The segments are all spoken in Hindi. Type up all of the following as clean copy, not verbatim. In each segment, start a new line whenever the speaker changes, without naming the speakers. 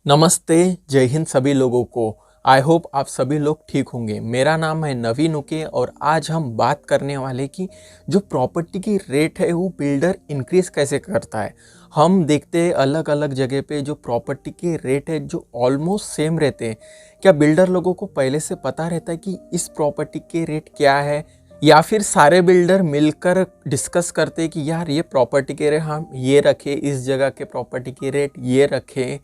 नमस्ते, जय हिंद सभी लोगों को। आई होप आप सभी लोग ठीक होंगे। मेरा नाम है नवीन उके और आज हम बात करने वाले कि जो प्रॉपर्टी की रेट है वो बिल्डर इंक्रीज कैसे करता है। हम देखते हैं अलग अलग जगह पे जो प्रॉपर्टी के रेट है जो ऑलमोस्ट सेम रहते हैं। क्या बिल्डर लोगों को पहले से पता रहता है कि इस प्रॉपर्टी के रेट क्या है, या फिर सारे बिल्डर मिलकर डिस्कस करते हैं कि यार ये प्रॉपर्टी के रेट हम ये रखें, इस जगह के प्रॉपर्टी के रेट ये रखें।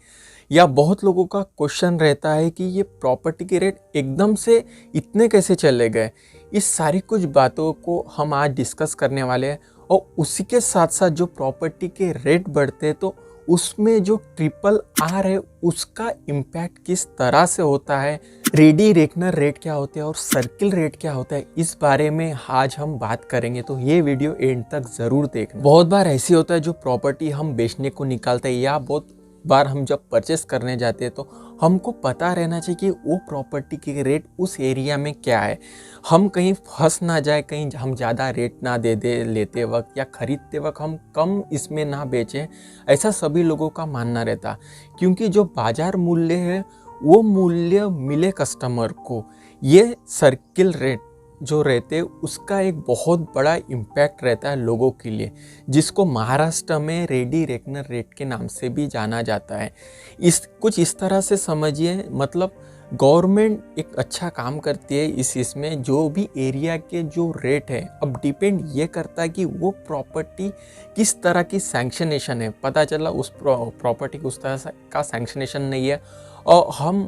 या बहुत लोगों का क्वेश्चन रहता है कि ये प्रॉपर्टी के रेट एकदम से इतने कैसे चले गए। इस सारी कुछ बातों को हम आज डिस्कस करने वाले हैं और उसी के साथ साथ जो प्रॉपर्टी के रेट बढ़ते हैं तो उसमें जो ट्रिपल आर है उसका इम्पैक्ट किस तरह से होता है, रेडी रेकनर रेट क्या होते हैं और सर्किल रेट क्या होता है, इस बारे में आज हम बात करेंगे। तो ये वीडियो एंड तक ज़रूर देखना। बहुत बार ऐसी होता है जो प्रॉपर्टी हम बेचने को निकालते हैं या बहुत बार हम जब परचेस करने जाते हैं तो हमको पता रहना चाहिए कि वो प्रॉपर्टी की रेट उस एरिया में क्या है। हम कहीं फंस ना जाए, कहीं हम ज़्यादा रेट ना दे दे लेते वक्त या ख़रीदते वक्त हम कम इसमें ना बेचें, ऐसा सभी लोगों का मानना रहता। क्योंकि जो बाज़ार मूल्य है वो मूल्य मिले कस्टमर को, ये सर्किल रेट जो रहते उसका एक बहुत बड़ा इम्पैक्ट रहता है लोगों के लिए, जिसको महाराष्ट्र में रेडी रेकनर रेट के नाम से भी जाना जाता है। इस तरह से समझिए, मतलब गवर्नमेंट एक अच्छा काम करती है इसमें जो भी एरिया के जो रेट है, अब डिपेंड ये करता है कि वो प्रॉपर्टी किस तरह की सैंक्शनेशन है। पता चला उस प्रॉपर्टी की उस तरह का सैंक्शनेशन नहीं है और हम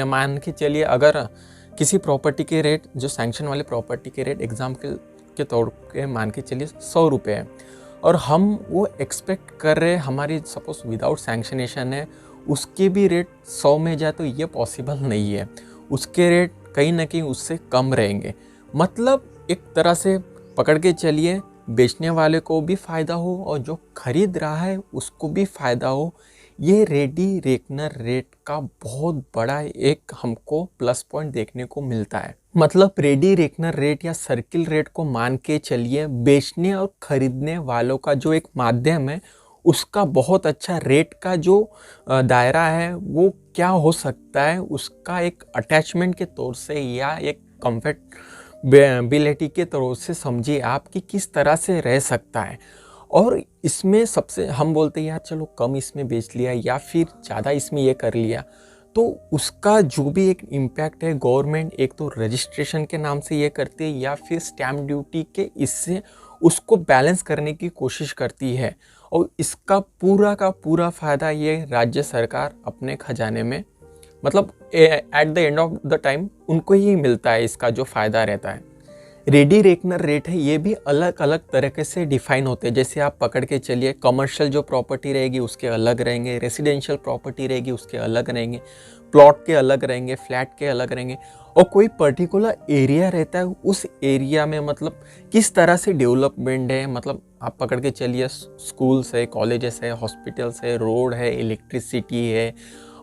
मान के चलिए अगर किसी प्रॉपर्टी के रेट जो सैंक्शन वाले प्रॉपर्टी के रेट एग्जाम्पल के तौर पे मान के चलिए 100 रुपये है और हम वो एक्सपेक्ट कर रहे हैं हमारी सपोज विदाउट सैंक्शनेशन है उसके भी रेट 100 में जाए, तो ये पॉसिबल नहीं है। उसके रेट कहीं ना कहीं उससे कम रहेंगे। मतलब एक तरह से पकड़ के चलिए, बेचने वाले को भी फ़ायदा हो और जो खरीद रहा है उसको भी फ़ायदा हो। ये रेडी रेकनर रेट का बहुत बड़ा एक हमको प्लस पॉइंट देखने को मिलता है। मतलब रेडी रेकनर रेट या सर्किल रेट को मान के चलिए, बेचने और खरीदने वालों का जो एक माध्यम है उसका बहुत अच्छा रेट का जो दायरा है वो क्या हो सकता है, उसका एक अटैचमेंट के तौर से या एक कंफर्टेबिलिटी के तौर से समझिए आप कि किस तरह से रह सकता है। और इसमें सबसे हम बोलते हैं यार चलो कम इसमें बेच लिया या फिर ज़्यादा इसमें ये कर लिया, तो उसका जो भी एक इम्पैक्ट है गवर्नमेंट एक तो रजिस्ट्रेशन के नाम से ये करती है या फिर स्टैम्प ड्यूटी के इससे उसको बैलेंस करने की कोशिश करती है। और इसका पूरा का पूरा फ़ायदा ये राज्य सरकार अपने खजाने में, मतलब at the end of the time उनको ही मिलता है इसका जो फ़ायदा रहता है। रेडी रेकनर रेट है ये भी अलग अलग तरीके से डिफाइन होते हैं। जैसे आप पकड़ के चलिए, कमर्शियल जो प्रॉपर्टी रहेगी उसके अलग रहेंगे, रेसिडेंशियल प्रॉपर्टी रहेगी उसके अलग रहेंगे, प्लॉट के अलग रहेंगे, फ्लैट के अलग रहेंगे। और कोई पर्टिकुलर एरिया रहता है, उस एरिया में मतलब किस तरह से डेवलपमेंट है, मतलब आप पकड़ के चलिए स्कूल्स है, कॉलेजेस है, हॉस्पिटल्स है, रोड है, इलेक्ट्रिसिटी है,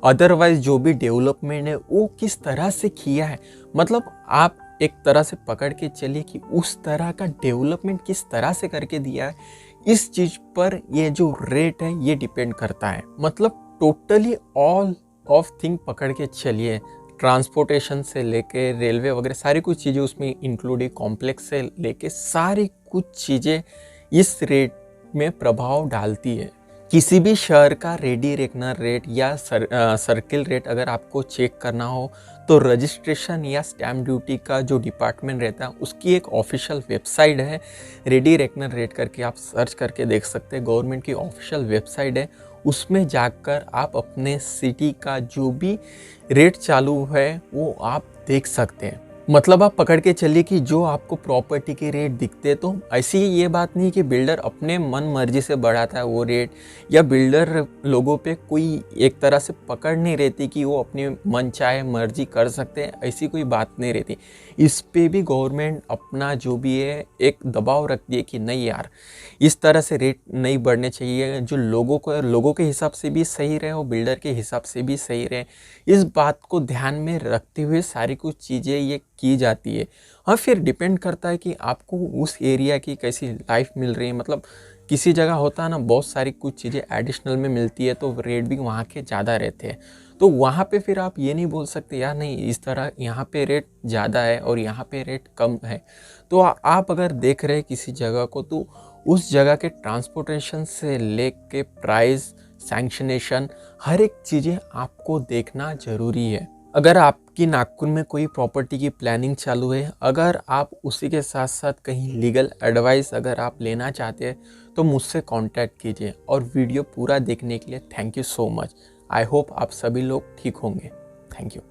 अदरवाइज जो भी डेवलपमेंट है वो किस तरह से किया है। मतलब आप एक तरह से पकड़ के चलिए कि उस तरह का डेवलपमेंट किस तरह से करके दिया है, इस चीज़ पर ये जो रेट है ये डिपेंड करता है। मतलब टोटली ऑल ऑफ थिंग पकड़ के चलिए, ट्रांसपोर्टेशन से लेके रेलवे वगैरह सारी कुछ चीज़ें उसमें इंक्लूड है, कॉम्प्लेक्स से लेके सारी कुछ चीज़ें इस रेट में प्रभाव डालती है। किसी भी शहर का रेडी रेकनर रेट या सर्किल रेट अगर आपको चेक करना हो तो रजिस्ट्रेशन या स्टैम्प ड्यूटी का जो डिपार्टमेंट रहता है उसकी एक ऑफिशियल वेबसाइट है, रेडी रेकनर रेट करके आप सर्च करके देख सकते हैं। गवर्नमेंट की ऑफिशियल वेबसाइट है, उसमें जाकर आप अपने सिटी का जो भी रेट चालू है वो आप देख सकते हैं। मतलब आप पकड़ के चलिए कि जो आपको प्रॉपर्टी के रेट दिखते, तो ऐसी ये बात नहीं कि बिल्डर अपने मन मर्जी से बढ़ाता है वो रेट, या बिल्डर लोगों पे कोई एक तरह से पकड़ नहीं रहती कि वो अपनी मन चाहे मर्जी कर सकते हैं, ऐसी कोई बात नहीं रहती। इस पे भी गवर्नमेंट अपना जो भी है एक दबाव रखती है कि नहीं यार इस तरह से रेट नहीं बढ़ने चाहिए, जो लोगों के हिसाब से भी सही रहे और बिल्डर के हिसाब से भी सही रहे। इस बात को ध्यान में रखते हुए सारी कुछ चीज़ें ये की जाती है। हाँ, फिर डिपेंड करता है कि आपको उस एरिया की कैसी लाइफ मिल रही है। मतलब किसी जगह होता है ना, बहुत सारी कुछ चीज़ें एडिशनल में मिलती है तो रेट भी वहाँ के ज़्यादा रहते हैं। तो वहाँ पे फिर आप ये नहीं बोल सकते यार नहीं, इस तरह यहाँ पे रेट ज़्यादा है और यहाँ पे रेट कम है। तो आप अगर देख रहे हैं किसी जगह को, तो उस जगह के ट्रांसपोर्टेशन से लेके प्राइस, सैंक्शनेशन, हर एक चीज़ें आपको देखना ज़रूरी है। अगर आपकी नागपुर में कोई प्रॉपर्टी की प्लानिंग चालू है, अगर आप उसी के साथ साथ कहीं लीगल एडवाइस अगर आप लेना चाहते हैं, तो मुझसे कांटेक्ट कीजिए। और वीडियो पूरा देखने के लिए thank you so much. I hope आप सभी लोग ठीक होंगे। Thank you.